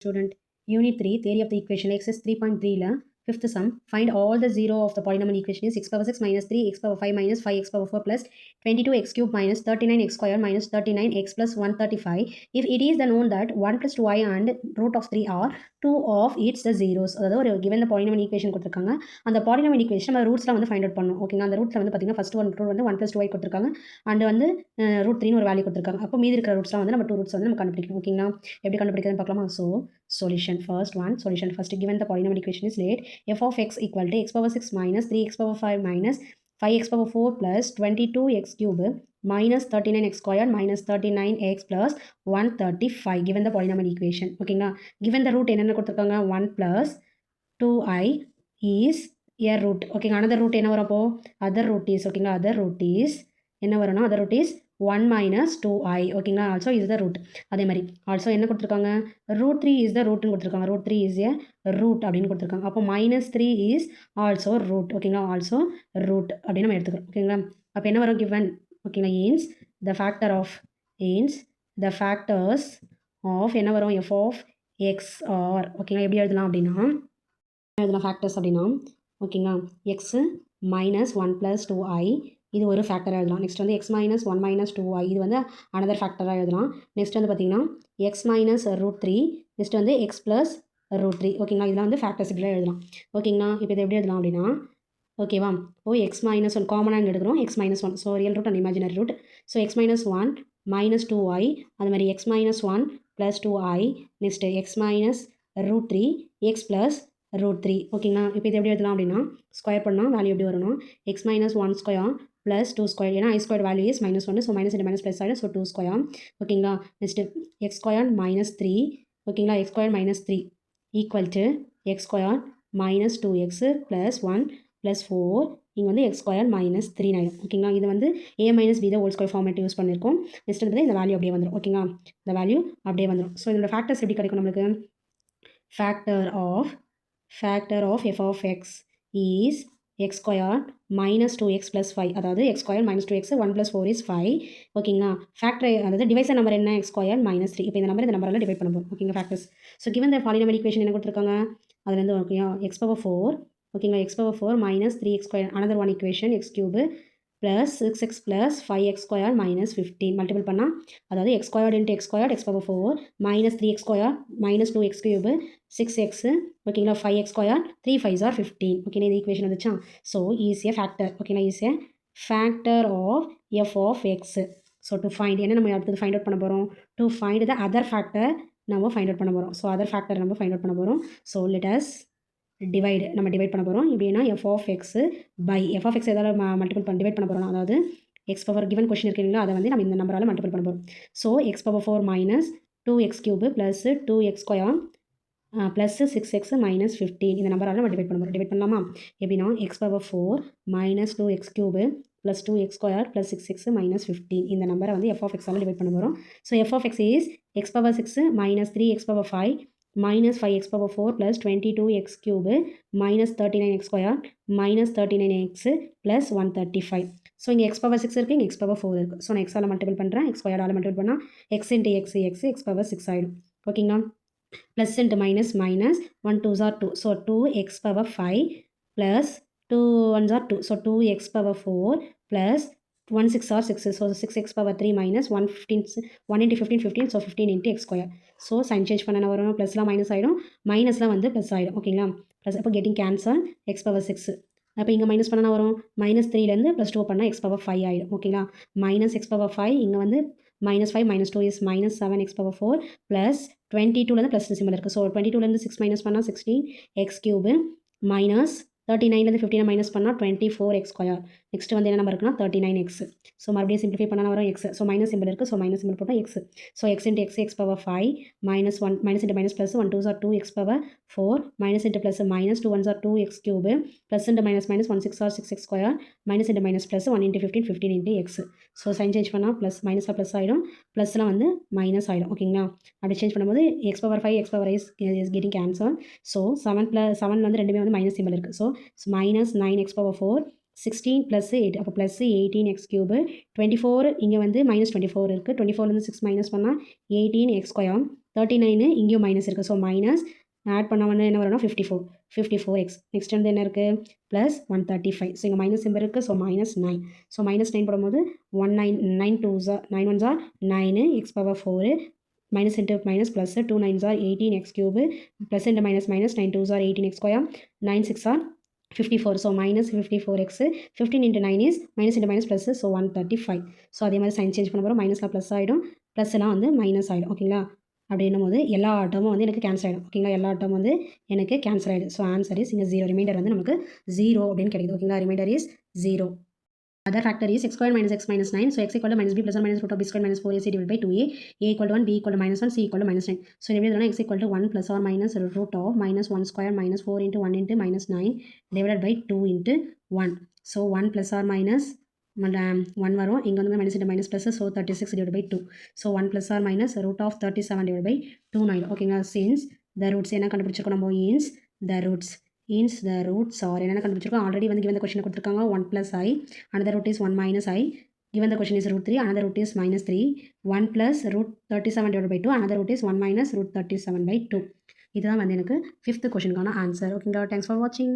Student, Unit 3, Theory of the Equation, exercise 3.3 la, fifth sum, find all the zero of the polynomial equation is x power 6 minus 3 x power 5 minus 5 x power 4 plus 22 x cube minus 39 x square minus 39 x plus 135. If it is then known that 1 plus 2y and root of 3 are 2 of its the zeros. அதாவது ஒரு given the polynomial equation கொடுத்துருக்காங்க. அந்த polynomial equation நம்ம ரூட்ஸ்லாம் வந்து find out பண்ணணும். ஓகேங்களா, அந்த ரூட்ஸில் வந்து பார்த்தீங்கன்னா ஃபர்ஸ்ட் ஒன் ரூட் வந்து 1 plus 2y கொடுத்துருக்காங்க அண்ட் வந்து ரூட் 3 ஒரு வேல்யூ கொடுத்துருக்காங்க. அப்போ மீதி இருக்கிற ரூட்ஸ்லாம் வந்து நம்ம 2 ரூட்ஸ் வந்து நம்ம கண்டுபிடிக்கணும். ஓகேங்களா, எப்படி கண்டுபிடிக்கிறதுன்னு பார்க்கலாமா? So solution, first given the polynomial equation is laid, f of x equal to x power 6 minus 3x power 5 minus 5x power 4 plus 22x cube minus 39x squared minus 39x plus 135 given the polynomial equation. ஓகேங்களா, given the root என்னென்ன கொடுத்துருக்காங்க, 1 plus 2i is a root. ஓகேங்க, another root என்ன வரும் அப்போ, other root is, ஓகேங்களா, other root is என்ன வரும்னா, other root is 1 minus 2i. ஓகேங்களா, ஆல்சோ இது தான் ரூட். அதே மாதிரி ஆல்சோ என்ன கொடுத்துருக்காங்க, ரூட் 3 இஸ் த ரூட்னு கொடுத்துருக்காங்க. ரூட் 3 இஸ் ஏ ரூட் அப்படின்னு கொடுத்துருக்காங்க. அப்போ மைனஸ் 3 இஸ் ஆல்சோ ரூட். ஓகேங்களா, ஆல்சோ ரூட் அப்படின்னு நம்ம எடுத்துக்கிறோம். ஓகேங்களா, அப்போ என்ன வரும் given, ஓகேங்களா, இன்ஸ் the factor of the factors of என்ன வரும், எஃப் ஆஃப் எக்ஸ் ஆர். ஓகேங்களா, எப்படி எழுதலாம் அப்படின்னா, எழுதலாம் ஃபேக்டர்ஸ் அப்படின்னா, ஓகேங்களா, எக்ஸு மைனஸ் 1 ப்ளஸ் 2i இது ஒரு ஃபேக்டராக எழுதலாம். நெக்ஸ்ட் வந்து எக்ஸ் மைனஸ் 1 மைனஸ் 2i இது வந்து அனதர் ஃபேக்டராக எழுதலாம். நெக்ஸ்ட் வந்து பார்த்திங்கன்னா எக்ஸ் மைனஸ் ரூட் 3, நெக்ஸ்ட் வந்து எக்ஸ் ப்ளஸ் ரூட் 3. ஓகேங்களா, இதெல்லாம் வந்து ஃபேக்டர்ஸ் இப்படிலாம் எழுதலாம். ஓகேங்களா, இப்போ இதை எப்படி எழுதலாம் அப்படின்னா, ஓகேவா, எக்ஸ் மைனஸ் 1 காமனாக எடுக்கிறோம், x minus 1, so real root and imaginary root. So x minus 1 minus 2i, அது மாதிரி x minus 1 plus 2i, next x minus root 3 x plus root 3. ஓகேங்களா, இப்போ இது எப்படி எழுதலாம் அப்படின்னா, ஸ்கொயர் பண்ணால் வேல்யூ எப்படி வரணும், X minus 1 square plus 2 square, ஏன்னா i square value is minus 1, so minus into minus plus ஆகிடும், ஸோ 2 ஸ்கொயர். ஓகேங்களா, நெக்ஸ்ட்டு எக்ஸ் ஸ்கொயர் மைனஸ் 3, ஓகேங்களா, X square minus 3 equal to X square minus 2x plus 1 plus 4, இங்கே வந்து X square minus 3 ஆகிடும். ஓகேங்களா, இது வந்து a மைனஸ் b தான் ஹோல் ஸ்கொயர் ஃபார்மேட் யூஸ் பண்ணியிருக்கோம். நெக்ஸ்ட் வந்து இந்த வேல்யூ அப்படியே வந்துடும். ஓகேங்களா, இந்த வேல்யூ அப்படியே வந்துடும். ஸோ இதோட ஃபேக்டர்ஸ் எப்படி கிடைக்கும் நம்மளுக்கு, factor of f of x is x square minus 2x plus 5, அதாவது x square minus 2x 1 plus 4 is 5. ஓகேங்களா, ஃபேக்டர் அதாவது டிவைசர் நம்பர் என்ன, x square minus 3. இப்போ இந்த நம்பரெல்லாம் டிவைட் பண்ண போகிறோம். ஓகேங்க, factors. So given the polynomial equation என்ன கொடுத்துருக்காங்க, அதுலேருந்து ஓகேயா x power 4, ஓகேங்களா, x power 4 minus 3x square, another one equation x cube plus 6x plus 5x square minus 15 multiple பண்ணால், அதாவது x squared into x squared x power 4 minus 3x square minus 2x cube 6x, ஓகேங்களா, 5x square 3 5s are 15. ஓகேங்களா, இந்த equation வந்துச்சா. So ஈஸியாக factor, ஓகேங்களா, ஈஸியாக factor of f of x. So to find என்ன நம்ம அடுத்தது ஃபைண்ட் அவுட் பண்ண போகிறோம், to find the other factor நம்ம ஃபைண்ட் அவுட் பண்ண போகிறோம். ஸோ அதர் ஃபேக்டர் நம்ம ஃபைண்ட் அவுட் பண்ண போகிறோம். ஸோ லெட் அஸ் நம்ம டிவைட் பண்ண போகிறோம். எப்படின்னா f of x by f of x எதாவது மல்டிபிள் பண்ண டிவைட் பண்ண போகிறோம். அதாவது எக்ஸ் பவர் கிவன் கொஸ்டின் இருக்குங்களா, அதை வந்து நம்ம இந்த நம்பரால் மல்டிபிள் பண்ண போகிறோம். So X power 4 minus 2x cube plus 2x square plus 6x minus 15 இந்த நம்பரால் நம்ம டிவைட் பண்ண போகிறோம். டிவைட் பண்ணலாமா, எப்படின்னா X power 4 minus 2x cube plus 2x square plus 6x minus 15 இந்த நம்பரை வந்து எஃப் ஆஃப் எக்ஸால் டிவைட் பண்ண போகிறோம். So f of x is x power 6 minus 3x power 5 minus 5x power 4 plus 22x cube minus 39x square minus 39x plus 135. So இங்கே x power 6 இருக்குது, இங்கே x power 4 இருக்குது. So நான் x ஆல் multiple பண்ணுறேன், x ஸ்கொயரால் multiple பண்ணால் x into x power 6 ஆகிடும். ஓகேங்களா, plus into minus minus 1 2s are 2, so 2x power 5 plus 2 1s are 2, so 2x power 4 plus 1 6 are 6, so 6x power 3 minus 1 into 15 15, so 15 into x square. So sign change பண்ண வரும், ப்ளஸ்லாம் minus ஆகிடும், மைனஸ்லாம் வந்து plus ஆகிடும். ஓகேங்களா, plus அப்போ getting cancel X power 6. அப்போ இங்கே minus பண்ணனா வரும், மைனஸ் 3லேருந்து ப்ளஸ் 2 பண்ணால் எக்ஸ் பவர் 5 ஆகிடும். ஓகேங்களா, மைனஸ் எக்ஸ் பவர் 5, இங்கே வந்து minus 5 minus 2 is minus 7 X power 4 plus 22லேருந்து ப்ளஸ் சிம்பிள் இருக்குது. ஸோ 22லேருந்து 6 மைனஸ் பண்ணால் 16 எக்ஸ் கியூபு மைனஸ் 39லேருந்து 15 மைனஸ் பண்ணால் 24x ஸ்கொயர். நெக்ஸ்ட் வந்து என்ன நம்பர் இருக்குன்னா 39x. ஸோ மறுபடியும் சிம்பிளிஃபை பண்ணால் வரும் எக்ஸ். ஸோ மைனஸ் சிம்பிள் இருக்குது, ஸோ மைனஸ் சிம்பிள் போட்டால் x. So x into x power 5 minus 1 minus into minus plus 1 2s are 2x power 4 minus into plus minus 2 1s are 2x cube plus into minus minus 1 6 are 6x square minus into minus plus 1 into 15 15 into x. So sign change பண்ணால் plus மைனஸாக plus ஆகிடும், ப்ளஸ்லாம் வந்து minus ஆகிடும். ஓகேங்களா, அப்படி change பண்ணும்போது X power 5 X power is getting cancel. So 7 வந்து ரெண்டுமே வந்து மைனஸ் சிம்பிள் இருக்குது. So minus 9x power 4 16 plus 8, அப்போ ப்ளஸ் 18x கியூபு 24, இங்கே வந்து மைனஸ் 24 இருக்குது, 24லேருந்து 6 மைனஸ் பண்ணால் 18x ஸ்கொயர் 39 இங்கேயும் மைனஸ் இருக்குது. ஸோ மைனஸ் ஆட் பண்ண வந்து என்ன வரும்னா 54x. நெக்ஸ்ட் வந்து என்ன இருக்குது ப்ளஸ் 135. ஸோ இங்கே மைனஸ் சிம்பிள் இருக்குது. ஸோ -9. ஸோ -9 போடும்போது 9 1s are 9 x power 4 minus into minus plus 2 9s are 18 x cube plus into minus 9 2s are 18 x square 9 6 are 54. So minus 54x 15 into 9 is minus into minus plus so 135. So அதே மாதிரி sign change பண்ண போகிறோம். மைனஸில் plus ஆகிடும், ப்ளஸ்லாம் வந்து minus ஆகிடும். ஓகேங்களா? அப்படின்னும் போது எல்லா டேர்மும் வந்து எனக்கு கேன்சல் ஆகிடும். ஓகேங்களா? எல்லா டேர்ம் வந்து எனக்கு கேன்சல் ஆகிடும். ஸோ ஆன்சர் இஸ் இங்கே 0. ரிமைண்டர் வந்து நமக்கு 0 அப்படின்னு கிடைக்குது. ஓகேங்களா? Reminder is 0. Other factor is x square minus x minus 9. So x equal to minus b plus or minus root of b square minus 4ac divided by 2a. A equal to 1, b equal to minus 1, c equal to minus 9. So எப்படி எழுதலாம் x equal to 1 plus or minus root of minus 1 square minus 4 into 1 into minus 9 divided by 2 into 1. So 1 plus or minus 1 வரும். இங்கே வந்து minus into minus plus so 36 divided by 2. So 1 plus or minus root of 37 divided by 2 9. ஓகேங்களா? since the roots என்ன கண்டுபிடிச்சிருக்கோம் நம்ம ins the roots are என்னென்ன கண்டுபிடிச்சிருக்கோம் already வந்து given the question கொடுத்துருக்காங்க 1 plus I, another root is 1 minus I, given the question is root 3, another root is minus 3, 1 plus root 37 divided by 2, another root is 1 minus root 37 by 2. இதுதான் வந்து எனக்கு 5th questionக்கான answer. ஓகேங்களா? Thanks for வாட்சிங்.